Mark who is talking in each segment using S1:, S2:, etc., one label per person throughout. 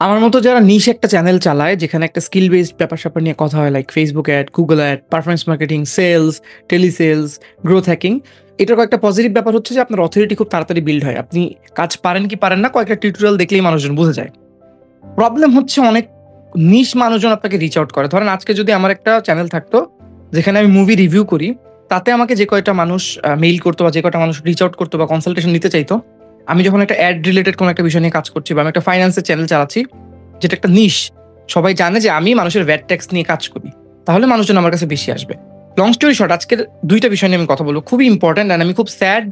S1: আমার মতো যারা নিশ একটা চ্যানেল চালায় যেখানে একটা স্কিল বেসড ব্যাপার-স্যাপার নিয়ে কথা হয় like Facebook ad, Google ad, performance marketing, sales, telesales, growth hacking. এটার কয়েকটা পজিটিভ ব্যাপার হচ্ছে যে আপনার অথরিটি খুব তাড়াতাড়ি বিল্ড হয়। আপনি কাজ পারেন কি পারেন না কয়েকটা টিউটোরিয়াল দেখলেই মানুষজন বুঝে যায়। প্রবলেম হচ্ছে অনেক নিশ মানুষজন আপনাকে রিচ আউট করে। ধরেন আজকে যদি আমার একটা চ্যানেল থাকতো যেখানে আমি মুভি রিভিউ করি, তাতে আমাকে যে কয়টা মানুষ মেইল করতো বা যে কয়টা মানুষ রিচ আউট করতো বা কনসালটেশন নিতে চাইতো, আমি যখন একটা অ্যাড রিলেটেড কোনো একটা বিষয় নিয়ে কাজ করছি বা আমি একটা ফাইন্যান্সের চ্যানেল চালাচ্ছি যেটা একটা নিশ, সবাই জানে যে আমি মানুষের ভ্যাট ট্যাক্স নিয়ে কাজ করি, তাহলে মানুষজন আমার কাছে বেশি আসবে। লং স্টোরি শর্ট, আজকের দুইটা বিষয় নিয়ে আমি কথা বলবো, খুবই ইম্পর্ট্যান্ট অ্যান্ড আমি খুব স্যাড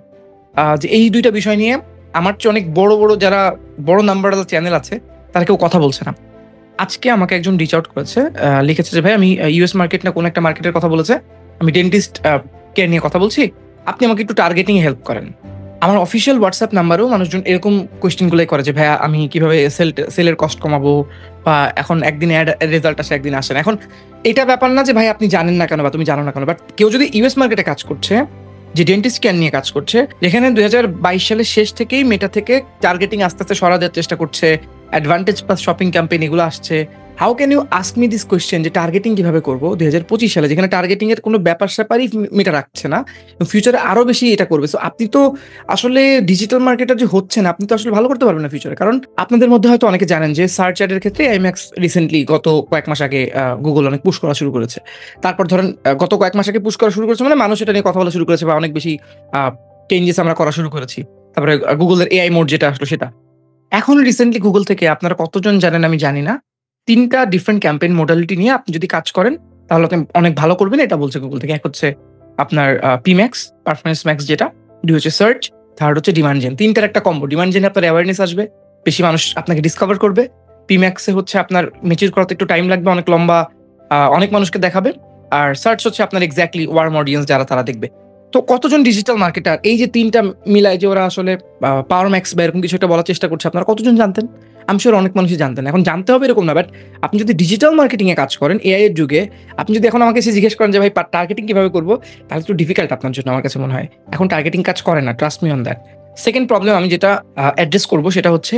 S1: যে এই দুইটা বিষয় নিয়ে আমার চেয়ে অনেক বড় বড় যারা বড় নাম্বারওয়ালা চ্যানেল আছে তারা কেউ কথা বলছে না। আজকে আমাকে একজন রিচ আউট করেছে, লিখেছে যে ভাই আমি ইউএস মার্কেট না কোনো একটা মার্কেটের কথা বলেছে, আমি ডেন্টিস্ট কেয়ার নিয়ে কথা বলছি, আপনি আমাকে একটু টার্গেটিং হেল্প করেন। আমার অফিসিয়াল হোয়াটসঅ্যাপ নাম্বারেও মানুষজন এরকম কোয়েশ্চেনগুলোই করে যে ভাইয়া আমি কিভাবে সেলের কস্ট কমাবো, বা এখন একদিন অ্যাড রেজাল্ট আসে একদিন আসে না। এখন এটা ব্যাপার না যে ভাই আপনি জানেন না কেন বা তুমি জানো না কেন, বাট কেউ যদি ইউএস মার্কেটে কাজ করছে, যে ডেন্টিস্ট কেয়ার নিয়ে কাজ করছে, যেখানে 2022 সালের শেষ থেকেই মেটা থেকে টার্গেটিং আস্তে আস্তে সরা দেওয়ার চেষ্টা করছে, অ্যাডভান্টেজ প্লাস শপিং ক্যাম্পেইন এগুলো আসছে, how can you ask me this question যে টার্গেটিং কিভাবে করবো 2025 সালে, যেখানে টার্গেটিং এর কোনো ব্যাপার স্যাপারই মেটা রাখছে না, ফিউচারে আরো বেশি এটা করবে। সো আপনি তো আসলে ডিজিটাল মার্কেটার যে হচ্ছেন, আপনি তো আসলে ভালো করতে পারবেন না ফিউচারে। কারণ আপনাদের মধ্যে হয়তো অনেকে জানেন যে সার্চ অ্যাডের ক্ষেত্রে আইম্যাক্স রিসেন্টলি গত কয়েক মাস আগে গুগল অনেক পুশ করা শুরু করেছে। তারপর ধরেন গত কয়েক মাস আগে পুশ করা শুরু করেছে মানে মানুষ এটা নিয়ে কথা বলা শুরু করেছে বা অনেক বেশি চেঞ্জেস আমরা করা শুরু করেছি। তারপরে গুগলের এআই মোড যেটা আসলো সেটা। এখন রিসেন্টলি গুগল থেকে আপনারা কতজন জানেন আমি জানি না, ৩টা ডিফারেন্ট ক্যাম্পেইন মডালিটি নিয়ে আপনি যদি কাজ করেন তাহলে আপনি অনেক ভালো করবেন, এটা বলছে গুগল থেকে। এক হচ্ছে আপনার পিম্যাক্স, পারফরমেন্স ম্যাক্স যেটা, ২ হচ্ছে সার্চ, থার্ড হচ্ছে ডিমান্ড জেন। ৩টার একটা কম্বো। ডিমান্ড জেনে আপনার অ্যাওয়ারনেস আসবে, বেশি মানুষ আপনাকে ডিসকভার করবে। পিম্যাক্সে হচ্ছে আপনার মেচিউর করতে একটু টাইম লাগবে, অনেক লম্বা, অনেক মানুষকে দেখাবে। আর সার্চ হচ্ছে আপনার এক্স্যাক্টলি ওয়ার্ম অডিয়েন্স যারা তারা দেখবে। তো কতজন ডিজিটাল মার্কেটার এই যে ৩টা মিলায় যে ওরা আসলে পাওয়ার ম্যাক্স বা এরকম কিছু একটা বলার চেষ্টা করছে, আপনারা কতজন জানতেন? আমি শিওর অনেক মানুষই জানতেন। এখন জানতে হবে এরকম না, বাট আপনি যদি ডিজিটাল মার্কেটিং এ কাজ করেন এআই এর যুগে, আপনি যদি এখন আমাকে এসে জিজ্ঞেস করেন যে ভাই টার্গেটিং কিভাবে করবো, তাহলে একটু ডিফিকাল্ট আপনার জন্য আমার কাছে মনে হয়। এখন টার্গেটিং কাজ করে না, trust me on that. Second problem আমি যেটা অ্যাড্রেস করবো সেটা হচ্ছে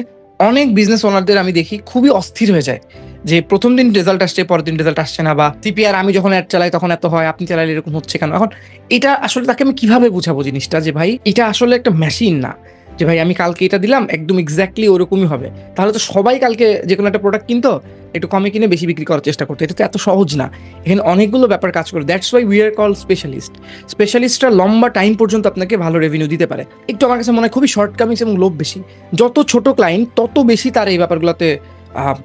S1: অনেক বিজনেস ওনারদের আমি দেখি খুবই অস্থির হয়ে যায় যে প্রথম দিন রেজাল্ট আসছে, পরের দিন রেজাল্ট আসছে না, বা সিপিআর আমি যখন অ্যাড চালাই তখন এত হয়, আপনি চালাইলে এরকম হচ্ছে কেন। এখন এটা আসলে তাকে আমি কিভাবে বুঝাবো জিনিসটা যে ভাই এটা আসলে একটা মেশিন না, যে ভাই আমি কালকে এটা দিলাম একদম এক্স্যাক্টলি ওরকমই হবে। তাহলে তো সবাই কালকে যে কোনো একটা প্রোডাক্ট কিনতো, একটু কমে কিনে বেশি বিক্রি করার চেষ্টা করতো। এটা তো এত সহজ না, এখানে অনেকগুলো ব্যাপার কাজ করে। That's why we are call specialist. স্পেশালিস্টরা লম্বা টাইম পর্যন্ত আপনাকে ভালো রেভিনিউ দিতে পারে। একটু আমার কাছে মনে হয় খুবই শর্টকামিংস এবং লোভ বেশি। যত ছোট ক্লায়েন্ট তত বেশি তার এই ব্যাপারগুলোতে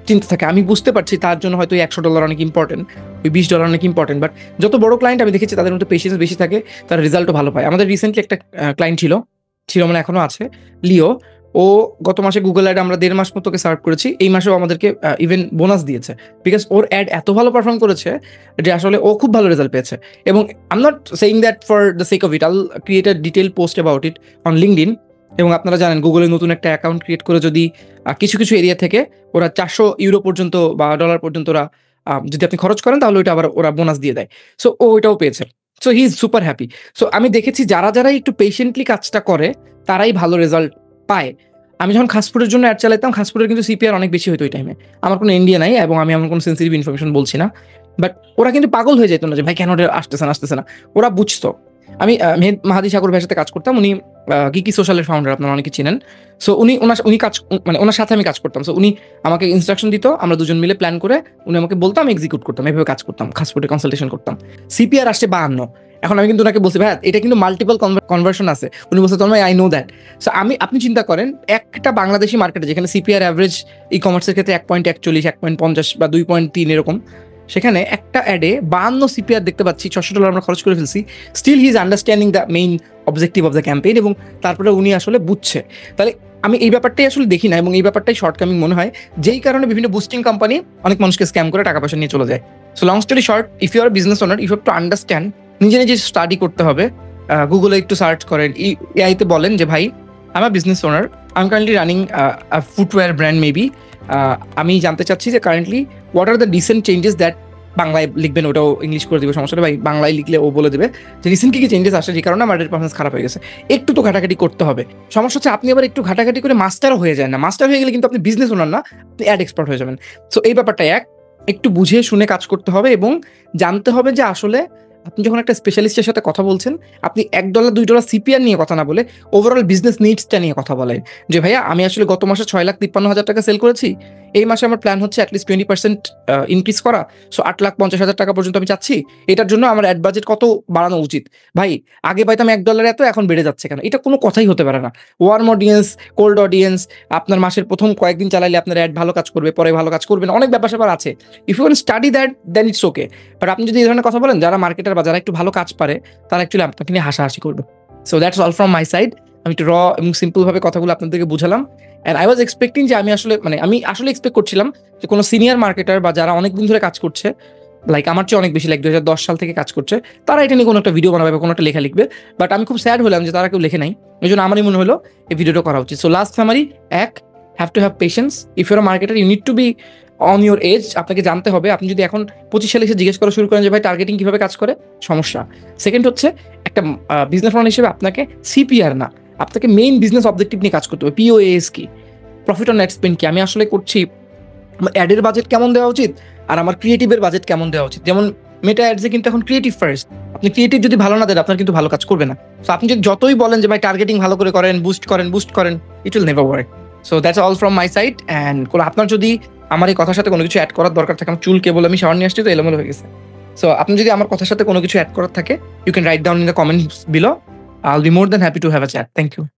S1: চিন্তা থাকে। আমি বুঝতে পারছি তার জন্য হয়তো $100 অনেক ইম্পর্টেন্ট, ওই $20 অনেক ইম্পর্টেন্ট, বাট যত বড় ক্লায়েন্ট আমি দেখেছি তাদের মধ্যে পেশেন্স বেশি থাকে, তার রেজাল্টও ভালো পায়। আমাদের রিসেন্টলি একটা ক্লায়েন্ট ছিল মানে এখনো আছে, লিও। ও গত মাসে গুগল অ্যাড আমরা 1.5 মাস মতো সার্ভ করেছি, এই মাসেও আমাদেরকে ইভেন বোনাস দিয়েছে, বিকজ ওর অ্যাড এত ভালো পারফর্ম করেছে যে আসলে ও খুব ভালো রেজাল্ট পেয়েছে। এবং I am not saying that for the sake of it, Al create a detail post about it on LinkedIn. এবং আপনারা জানেন গুগলে নতুন একটা অ্যাকাউন্ট ক্রিয়েট করে যদি কিছু কিছু এরিয়া থেকে ওরা €400 পর্যন্ত বা ডলার পর্যন্ত ওরা যদি আপনি খরচ করেন তাহলে ওইটা আবার ওরা বোনাস দিয়ে দেয়। সো ও ওইটাও পেয়েছে। So he is super happy. So আমি দেখেছি যারা একটু পেশেন্টলি কাজটা করে তারাই ভালো রেজাল্ট পায়। আমি যখন খাসফুডের জন্য অ্যাড চালাতাম, খাসফুডের কিন্তু সিপিআর অনেক বেশি হতো ওই টাইমে। আমার কোনো এনডিএ নাই এবং আমি এমন কোনো সেন্সিটিভ ইনফরমেশন বলছি না, বাট ওরা কিন্তু পাগল হয়ে যেত না যে ভাই কেন আসতেছে না। ওরা বুঝতো। আমি মাহাদি সাগর ভাইয়ের সাথে কাজ করতাম, উনি গিকি সোশ্যালের ফাউন্ডার, আপনারা অনেকে চিনেন। সো উনি কাজ মানে ওনার সাথে আমি কাজ করতাম। সো উনি আমাকে ইনস্ট্রাকশন দিত, আমরা দুজন মিলে প্ল্যান করে উনি আমাকে বলতো, আমি এক্সিকিউট করতাম, এভাবে কাজ করতাম, খাসফুডে কনসালটেশন করতাম। সিপিআর আসছে 52। এখন আমি কিন্তু ওনাকে বলছি ভাই এটা কিন্তু মাল্টিপল কনভার্সন আছে। উনি বলছে তোমার আই নো দ্যাট। সো আপনি চিন্তা করেন একটা বাংলাদেশি মার্কেটে যেখানে সিপিআর অ্যাভারেজ ই কমার্সের ক্ষেত্রে 1.41, 1.50 বা 2.3 এরকম, সেখানে একটা অ্যাডে 52 সিপিআর দেখতে পাচ্ছি, $600 আমরা খরচ করে ফেলছি। Still he is understanding the main objective of the campaign, এবং তারপরে উনি আসলে বুঝছে। তাহলে আমি এই ব্যাপারটাই আসলে দেখি না এবং এই ব্যাপারটাই শর্টকামিং মনে হয়, যেই কারণে বিভিন্ন বুস্টিং কোম্পানি অনেক মানুষকে স্ক্যাম করে টাকা পয়সা নিয়ে চলে যায়। So long story short, if you are business owner you have to understand, নিজে স্টাডি করতে হবে। গুগলে একটু সার্চ করেন, এআইতে বলেন যে ভাই আমি business owner, I am currently running footwear brand maybe, আমি জানতে চাচ্ছি যে currently what are the recent changes that বাংলায় লিখবেন, ওটাও ইংলিশ করে দিবে, সমস্যা নেই ভাই। বাংলায় লিখলে ও বলে দেবে যে রিসেন্ট কি চেঞ্জেস আসে যে কারণে আমার এর পারফরমেন্স খারাপ হয়ে গেছে। একটু তো ঘাটাঘাটি করতে হবে। সমস্যা হচ্ছে আপনি আবার একটু ঘাটাঘাটি করে মাস্টারও হয়ে যায় না। মাস্টার হয়ে গেলে কিন্তু আপনি বিজনেস ওনার না, আপনি অ্যাড এক্সপার্ট হয়ে যাবেন। সো এই ব্যাপারটা একটু বুঝে শুনে কাজ করতে হবে এবং জানতে হবে যে আসলে আপনি যখন একটা স্পেশালিস্টের সাথে কথা বলছেন, আপনি $1 $2 সিপিআর নিয়ে কথা না বলে ওভারঅল বিজনেস নিডসটা নিয়ে কথা বলেন। যে ভাইয়া আমি আসলে গত মাসে 6,53,000 টাকা সেল করেছি। এই মাসে আমার প্ল্যান হচ্ছে অ্যাটলিস্ট 20% ইনক্রিজ করা। সো 8,50,000 টাকা পর্যন্ত আমি চাচ্ছি। এটার জন্য আমার অ্যাড বাজেট কত বাড়ানো উচিত? ভাই আগে পাইতাম $1 এত, এখন বেড়ে যাচ্ছে কেন? এটা কোনো কথাই হতে পারে না। ওয়ার্ম অডিয়েন্স, কোল্ড অডিয়েন্স, আপনার মাসের প্রথম কয়েকদিন চালাইলে আপনার অ্যাড ভালো কাজ করবে, পরে ভালো কাজ করবে না। অনেক ব্যাপার-স্যাপার আছে। If you can study that then it's okay. But আপনি যদি এই ধরনের কথা বলেন, যারা মার্কেটার বা যারা একটু ভালো কাজ পারে তারা অ্যাকচুয়ালি আপনাকে নিয়ে হাসাহাসি করবে। So that's all from my side. আমি একটু এবং সিম্পল ভাবে কথাগুলো আপনাদেরকে বুঝালাম। অ্যান্ড আই ওয়াজ এক্সপেক্টিং যে আমি আসলে এক্সপেক্ট করছিলাম যে কোনো সিনিয়র মার্কেটার বা যারা অনেকদিন ধরে কাজ করছে, লাইক আমার চেয়ে অনেক বেশি, লাইক 2010 সাল থেকে কাজ করছে, তারা এটা নিয়ে কোনো একটা ভিডিও বানাবে বা কোনো একটা লেখা লিখবে। বাট আমি খুব স্যাড হলাম যে তারা কেউ লেখে নাই। এই জন্য আমারই মনে হলো এই ভিডিওটা করা উচিত। So last summary, have to have patience. If your marketer you need to be on your edge. আপনাকে জানতে হবে, আপনি যদি এখন 25 সালে এসে জিজ্ঞেস করা শুরু করেন যে ভাই টার্গেটিং কিভাবে কাজ করে, সমস্যা। সেকেন্ড হচ্ছে একটা বিজনেস ওনার হিসেবে আপনাকে সিপিআর না, আপনাকে মেইন বিজনেস অবজেক্টিভ নিয়ে কাজ করতে হবে। পিওএস কি, প্রফিট অন নেট স্পেন্ড কি, আমি আসলে করছি, আমার অ্যাডের বাজেট কেমন দেওয়া উচিত আর আমার ক্রিয়েটিভের বাজেট কেমন দেওয়া উচিত। যেমন মেটা অ্যাডসে কিন্তু এখন ক্রিয়েটিভ ফার্স্ট। আপনি ক্রিয়েটিভ যদি ভালো না দেন, আপনার কিন্তু ভালো কাজ করবে না। সো আপনি যদি যতই বলেন যে ভাই টার্গেটিং ভালো করে করেন, বুস্ট করেন, it will never work. So that's all from my side. And আপনার যদি আমার এই কথার সাথে কোনো কিছু অ্যাড করার দরকার থাকে, আমার চুল কেবল আমি শাওয়ার নিয়ে আসছি তো এলোমেলো হয়ে গেছে। সো আপনি যদি আমার কথার সাথে কোনো কিছু অ্যাড করার থাকে, you can write down in the comments below. I will be more than happy to have a chat. Thank you.